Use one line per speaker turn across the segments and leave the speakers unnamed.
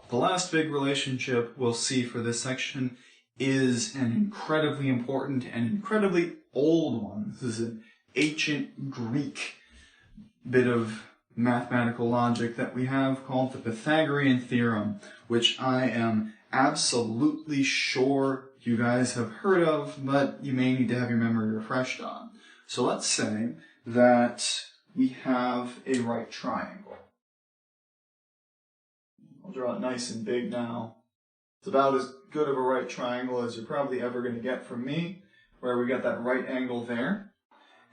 The last big relationship we'll see for this section is an incredibly important and incredibly old one. This is an ancient Greek bit of mathematical logic that we have called the Pythagorean Theorem, which I am absolutely sure you guys have heard of, but you may need to have your memory refreshed on. So let's say that we have a right triangle. I'll draw it nice and big now. It's about as good of a right triangle as you're probably ever going to get from me, where we got that right angle there.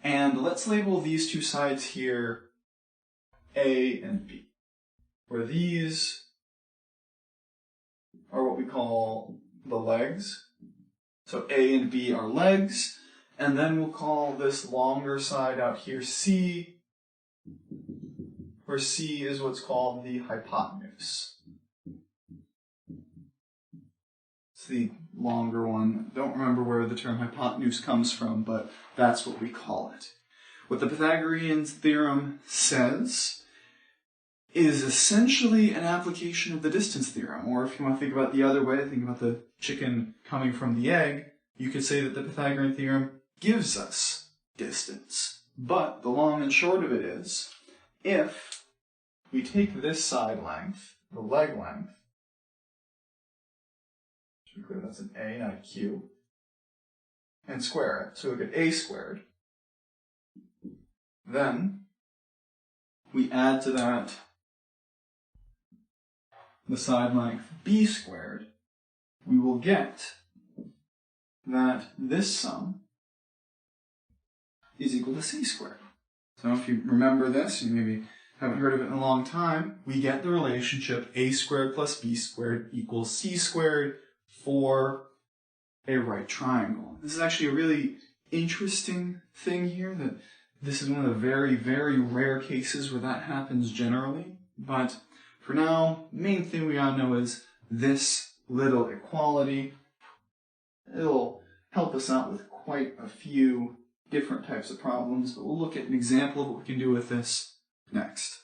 And let's label these two sides here A and B, where these are what we call the legs. So A and B are legs, and then we'll call this longer side out here C, where C is what's called the hypotenuse. It's the longer one. Don't remember where the term hypotenuse comes from, but that's what we call it. What the Pythagorean theorem says is essentially an application of the distance theorem, or if you want to think about it the other way, think about the chicken coming from the egg, you could say that the Pythagorean theorem gives us distance. But the long and short of it is, if we take this side length, the leg length, to be clear that's an A, not a Q, and square it, so we get A squared, then we add to that the side length B squared, we will get that this sum is equal to C squared. So if you remember this, you maybe haven't heard of it in a long time, we get the relationship A squared plus B squared equals C squared for a right triangle. This is actually a really interesting thing here, that this is one of the very, very rare cases where that happens generally, but for now, the main thing we gotta know is this little equality. It'll help us out with quite a few different types of problems, but we'll look at an example of what we can do with this next.